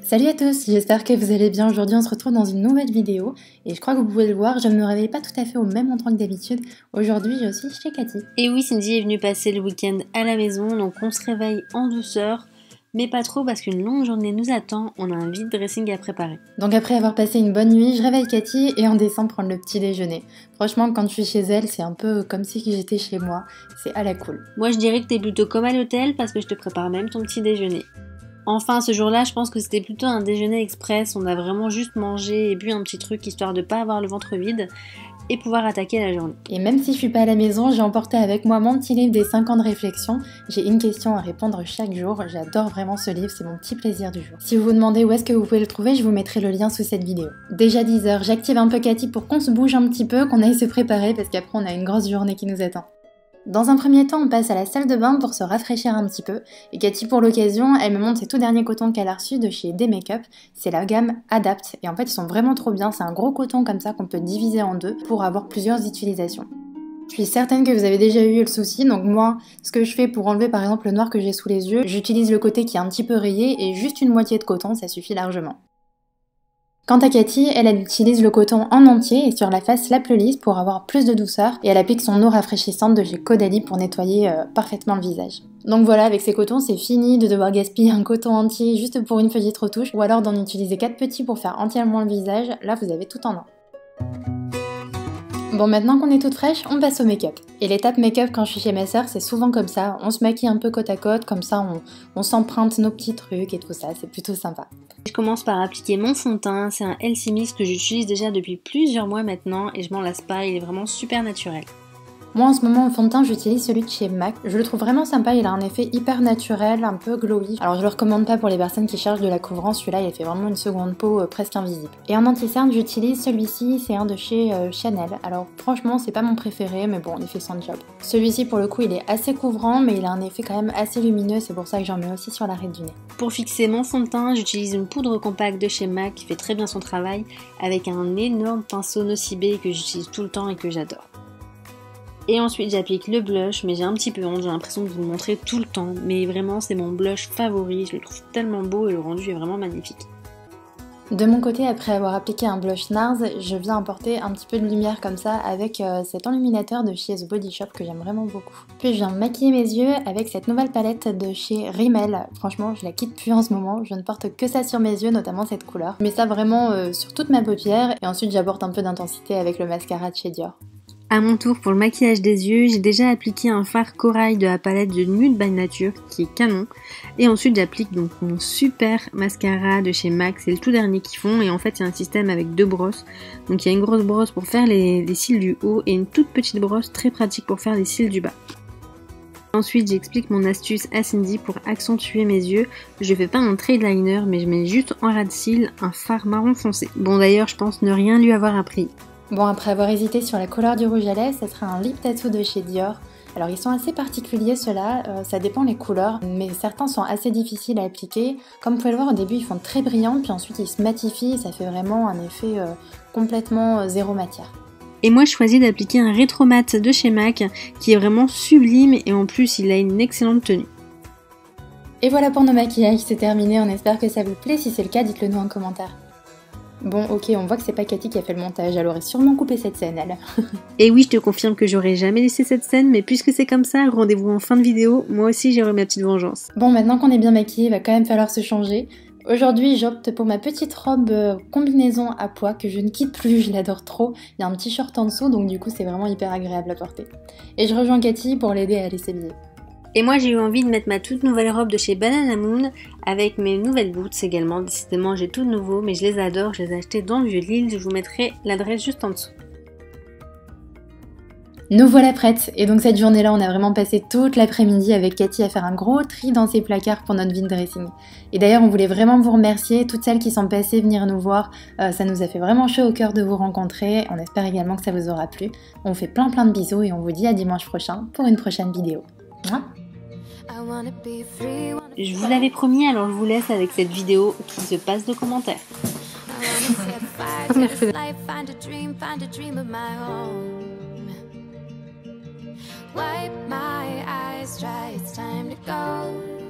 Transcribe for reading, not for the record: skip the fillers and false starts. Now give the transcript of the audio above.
Salut à tous, j'espère que vous allez bien. Aujourd'hui on se retrouve dans une nouvelle vidéo et je crois que vous pouvez le voir, je ne me réveille pas tout à fait au même endroit que d'habitude. Aujourd'hui je suis chez Cathy. Et oui, Cindy est venue passer le week-end à la maison, donc on se réveille en douceur, mais pas trop parce qu'une longue journée nous attend, on a un vide dressing à préparer. Donc après avoir passé une bonne nuit, je réveille Cathy et on descend prendre le petit déjeuner. Franchement quand je suis chez elle, c'est un peu comme si j'étais chez moi, c'est à la cool. Moi je dirais que t'es plutôt comme à l'hôtel parce que je te prépare même ton petit déjeuner. Enfin, ce jour-là, je pense que c'était plutôt un déjeuner express. On a vraiment juste mangé et bu un petit truc histoire de pas avoir le ventre vide et pouvoir attaquer la journée. Et même si je suis pas à la maison, j'ai emporté avec moi mon petit livre des 5 ans de réflexion. J'ai une question à répondre chaque jour. J'adore vraiment ce livre, c'est mon petit plaisir du jour. Si vous vous demandez où est-ce que vous pouvez le trouver, je vous mettrai le lien sous cette vidéo. Déjà 10h, j'active un peu Cathy pour qu'on se bouge un petit peu, qu'on aille se préparer parce qu'après on a une grosse journée qui nous attend. Dans un premier temps, on passe à la salle de bain pour se rafraîchir un petit peu. Et Cathy, pour l'occasion, elle me montre ses tout derniers cotons qu'elle a reçus de chez D-Makeup. C'est la gamme Adapt. Et en fait, ils sont vraiment trop bien. C'est un gros coton comme ça qu'on peut diviser en deux pour avoir plusieurs utilisations. Je suis certaine que vous avez déjà eu le souci, donc moi, ce que je fais pour enlever par exemple le noir que j'ai sous les yeux, j'utilise le côté qui est un petit peu rayé et juste une moitié de coton, ça suffit largement. Quant à Cathy, elle utilise le coton en entier et sur la face la plus lisse pour avoir plus de douceur et elle applique son eau rafraîchissante de chez Caudalie pour nettoyer parfaitement le visage. Donc voilà, avec ces cotons, c'est fini de devoir gaspiller un coton entier juste pour une petite retouche ou alors d'en utiliser 4 petits pour faire entièrement le visage. Là, vous avez tout en un. Bon, maintenant qu'on est toute fraîche, on passe au make-up. Et l'étape make-up quand je suis chez ma soeur, c'est souvent comme ça. On se maquille un peu côte à côte, comme ça on s'emprunte nos petits trucs et tout ça, c'est plutôt sympa. Je commence par appliquer mon fond de teint, c'est un LC Mix que j'utilise déjà depuis plusieurs mois maintenant et je m'en lasse pas, il est vraiment super naturel. Moi en ce moment en fond de teint j'utilise celui de chez MAC, je le trouve vraiment sympa, il a un effet hyper naturel, un peu glowy. Alors je le recommande pas pour les personnes qui cherchent de la couvrance, celui-là il fait vraiment une seconde peau presque invisible. Et en anti-cerne j'utilise celui-ci, c'est un de chez Chanel. Alors franchement c'est pas mon préféré mais bon il fait son job. Celui-ci pour le coup il est assez couvrant mais il a un effet quand même assez lumineux, c'est pour ça que j'en mets aussi sur l'arrêt du nez. Pour fixer mon fond de teint j'utilise une poudre compacte de chez MAC qui fait très bien son travail avec un énorme pinceau Nocibé que j'utilise tout le temps et que j'adore. Et ensuite j'applique le blush, mais j'ai un petit peu honte, j'ai l'impression de vous le montrer tout le temps. Mais vraiment c'est mon blush favori, je le trouve tellement beau et le rendu est vraiment magnifique. De mon côté, après avoir appliqué un blush NARS, je viens apporter un petit peu de lumière comme ça avec cet enluminateur de chez The Body Shop que j'aime vraiment beaucoup. Puis je viens maquiller mes yeux avec cette nouvelle palette de chez Rimmel. Franchement, je la quitte plus en ce moment, je ne porte que ça sur mes yeux, notamment cette couleur. Mais ça vraiment sur toute ma paupière et ensuite j'apporte un peu d'intensité avec le mascara de chez Dior. A mon tour pour le maquillage des yeux, j'ai déjà appliqué un fard corail de la palette de Nude by Nature qui est canon. Et ensuite j'applique donc mon super mascara de chez MAC, c'est le tout dernier qu'ils font et en fait il y a un système avec 2 brosses. Donc il y a une grosse brosse pour faire les cils du haut et une toute petite brosse très pratique pour faire les cils du bas. Ensuite j'explique mon astuce à Cindy pour accentuer mes yeux. Je fais pas un trade liner mais je mets juste en ras de cils un fard marron foncé. Bon d'ailleurs je pense ne rien lui avoir appris. Bon, après avoir hésité sur la couleur du rouge à lèvres, ça sera un lip tattoo de chez Dior. Alors ils sont assez particuliers ceux-là, ça dépend les couleurs, mais certains sont assez difficiles à appliquer. Comme vous pouvez le voir au début ils font très brillants, puis ensuite ils se matifient et ça fait vraiment un effet complètement zéro matière. Et moi je choisis d'appliquer un rétro mat de chez MAC qui est vraiment sublime et en plus il a une excellente tenue. Et voilà pour nos maquillages, c'est terminé, on espère que ça vous plaît, si c'est le cas dites-le nous en commentaire. Bon ok, on voit que c'est pas Cathy qui a fait le montage, elle aurait sûrement coupé cette scène elle. Et oui, je te confirme que j'aurais jamais laissé cette scène, mais puisque c'est comme ça, rendez-vous en fin de vidéo, moi aussi j'aurai ma petite vengeance. Bon, maintenant qu'on est bien maquillé, il va quand même falloir se changer. Aujourd'hui, j'opte pour ma petite robe combinaison à pois que je ne quitte plus, je l'adore trop. Il y a un petit short en dessous, donc du coup c'est vraiment hyper agréable à porter. Et je rejoins Cathy pour l'aider à aller s'habiller. Et moi j'ai eu envie de mettre ma toute nouvelle robe de chez Banana Moon avec mes nouvelles boots également. Décidément j'ai tout de nouveau mais je les adore, je les ai achetées dans le Vieux-Lille, je vous mettrai l'adresse juste en dessous. Nous voilà prêtes, et donc cette journée-là on a vraiment passé toute l'après-midi avec Cathy à faire un gros tri dans ses placards pour notre vide dressing. Et d'ailleurs on voulait vraiment vous remercier, toutes celles qui sont passées venir nous voir, ça nous a fait vraiment chaud au cœur de vous rencontrer, on espère également que ça vous aura plu. On vous fait plein de bisous et on vous dit à dimanche prochain pour une prochaine vidéo. Mouah. Je vous l'avais promis, alors je vous laisse avec cette vidéo qui se passe de commentaires. Wipe my eyes dry, it's time to go.